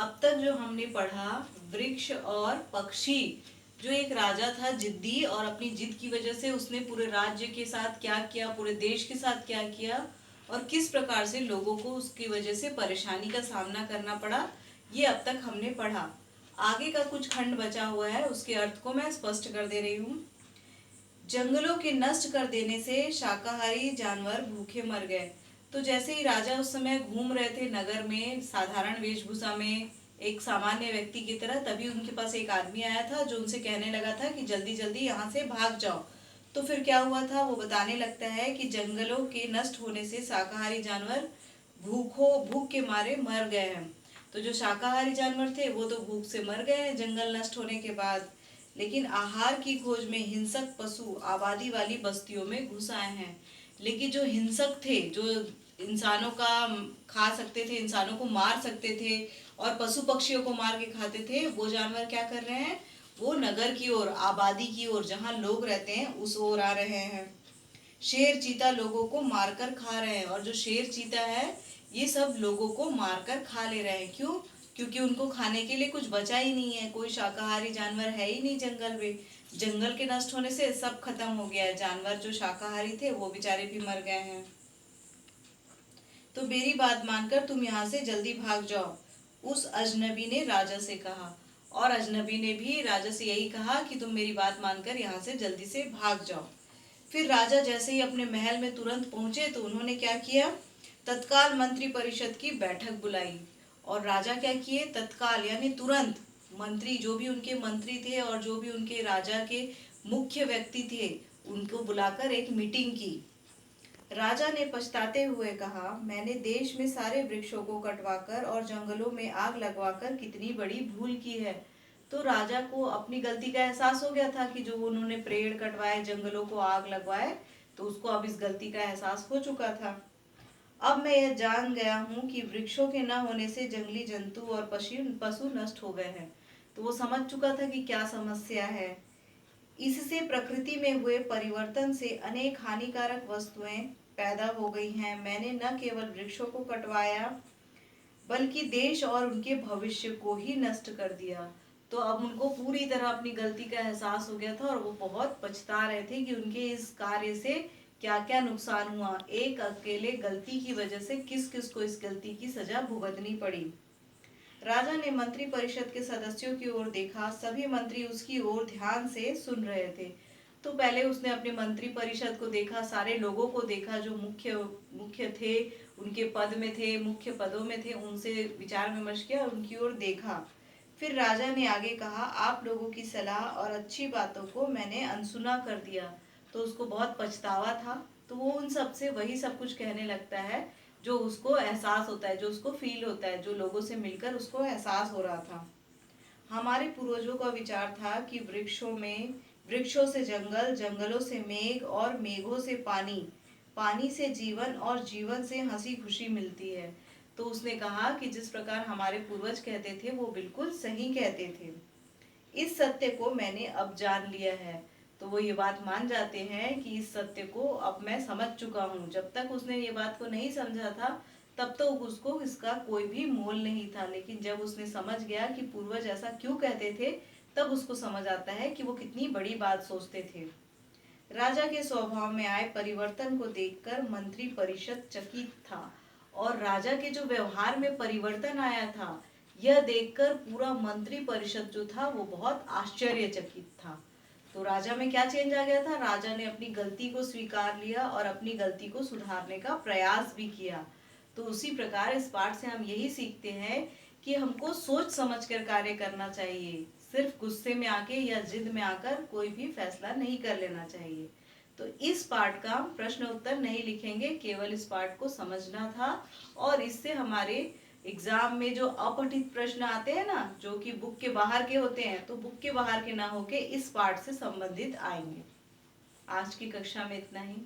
अब तक जो हमने पढ़ा वृक्ष और पक्षी, जो एक राजा था जिद्दी, और अपनी जिद की वजह से उसने पूरे राज्य के साथ क्या किया, पूरे देश के साथ क्या किया, और किस प्रकार से लोगों को उसकी वजह से परेशानी का सामना करना पड़ा, ये अब तक हमने पढ़ा। आगे का कुछ खंड बचा हुआ है, उसके अर्थ को मैं स्पष्ट कर दे रही हूँ। जंगलों के नष्ट कर देने से शाकाहारी जानवर भूखे मर गए। तो जैसे ही राजा उस समय घूम रहे थे नगर में साधारण वेशभूषा में, एक सामान्य व्यक्ति की तरह, तभी उनके पास एक आदमी आया था जो उनसे कहने लगा था कि जल्दी जल्दी यहाँ से भाग जाओ। तो फिर क्या हुआ था, वो बताने लगता है कि जंगलों के नष्ट होने से शाकाहारी जानवर भूख के मारे मर गए हैं। तो जो शाकाहारी जानवर थे वो तो भूख से मर गए हैं जंगल नष्ट होने के बाद, लेकिन आहार की खोज में हिंसक पशु आबादी वाली बस्तियों में घुस आए हैं। लेकिन जो हिंसक थे, जो इंसानों का खा सकते थे, इंसानों को मार सकते थे और पशु पक्षियों को मार के खाते थे, वो जानवर क्या कर रहे हैं, वो नगर की ओर, आबादी की ओर, जहाँ लोग रहते हैं उस ओर आ रहे हैं। शेर चीता लोगों को मारकर खा रहे हैं, और जो शेर चीता है ये सब लोगों को मारकर खा ले रहे हैं। क्यों? क्योंकि उनको खाने के लिए कुछ बचा ही नहीं है, कोई शाकाहारी जानवर है ही नहीं जंगल में। जंगल के नष्ट होने से सब खत्म हो गया है, जानवर जो शाकाहारी थे वो बेचारे भी मर गए हैं। तो मेरी बात मानकर तुम यहाँ से जल्दी भाग जाओ, उस अजनबी ने राजा से कहा। और अजनबी ने भी राजा से यही कहा कि तुम मेरी बात मानकर यहाँ से जल्दी से भाग जाओ। फिर राजा जैसे ही अपने महल में तुरंत पहुंचे तो उन्होंने क्या किया, तत्काल मंत्री परिषद की बैठक बुलाई। और राजा क्या किए, तत्काल यानी तुरंत मंत्री, जो भी उनके मंत्री थे और जो भी उनके राजा के मुख्य व्यक्ति थे, उनको बुलाकर एक मीटिंग की। राजा ने पछताते हुए कहा, मैंने देश में सारे वृक्षों को कटवाकर और जंगलों में आग लगवाकर कितनी बड़ी भूल की है। तो राजा को अपनी गलती का एहसास हो गया था कि जो उन्होंने पेड़ कटवाए, जंगलों को आग लगवाए, तो उसको अब इस गलती का एहसास हो चुका था। अब मैं यह जान गया हूँ कि वृक्षों के न होने से जंगली जंतु और पशु पशु नष्ट हो गए हैं। तो वो समझ चुका था कि क्या समस्या है। इससे प्रकृति में हुए परिवर्तन से अनेक हानिकारक वस्तुएं पैदा हो गई हैं। मैंने न केवल वृक्षों को कटवाया बल्कि देश और उनके भविष्य को ही नष्ट कर दिया। तो अब उनको पूरी तरह अपनी गलती का एहसास हो गया था और वो बहुत पछता रहे थे कि उनके इस कार्य से क्या क्या नुकसान हुआ। एक अकेले गलती की वजह से किस किस को इस गलती की सजा भुगतनी पड़ी। राजा ने मंत्री परिषद के सदस्यों की ओर देखा, सभी मंत्री उसकी ओर ध्यान से सुन रहे थे। तो पहले उसने अपने मंत्री परिषद को देखा, सारे लोगों को देखा जो मुख्य मुख्य थे, उनके पद में थे, मुख्य पदों में थे, उनसे विचार विमर्श किया और उनकी ओर देखा। फिर राजा ने आगे कहा, आप लोगों की सलाह और अच्छी बातों को मैंने अनसुना कर दिया। तो उसको बहुत पछतावा था, तो वो उन सब से वही सब कुछ कहने लगता है जो उसको एहसास होता है, जो उसको फील होता है, जो लोगों से मिलकर उसको एहसास हो रहा था। हमारे पूर्वजों का विचार था कि वृक्षों से जंगल, जंगलों से मेघ और मेघों से पानी, पानी से जीवन और जीवन से हंसी खुशी मिलती है। तो उसने कहा कि जिस प्रकार हमारे पूर्वज कहते थे वो बिल्कुल सही कहते थे। इस सत्य को मैंने अब जान लिया है। तो वो ये बात मान जाते हैं कि इस सत्य को अब मैं समझ चुका हूँ। जब तक उसने ये बात को नहीं समझा था तब तो उसको इसका कोई भी मोल नहीं था, लेकिन जब उसने समझ गया कि पूर्वज ऐसा क्यों कहते थे, तब उसको समझ आता है कि वो कितनी बड़ी बात सोचते थे। राजा के स्वभाव में आए परिवर्तन को देखकर मंत्री परिषद चकित था, और राजा के जो व्यवहार में परिवर्तन आया था यह देखकर पूरा मंत्री परिषद जो था वो बहुत आश्चर्यचकित था। तो राजा में क्या चेंज आ गया था, राजा ने अपनी गलती को स्वीकार लिया और अपनी गलती को सुधारने का प्रयास भी किया। तो उसी प्रकार इस पाठ से हम यही सीखते हैं कि हमको सोच समझकर कार्य करना चाहिए, सिर्फ गुस्से में आके या जिद में आकर कोई भी फैसला नहीं कर लेना चाहिए। तो इस पाठ का प्रश्न उत्तर नहीं लिखेंगे, केवल इस पाठ को समझना था। और इससे हमारे एग्जाम में जो अपठित प्रश्न आते हैं ना, जो कि बुक के बाहर के होते हैं, तो बुक के बाहर के ना होके इस पाठ से संबंधित आएंगे। आज की कक्षा में इतना ही।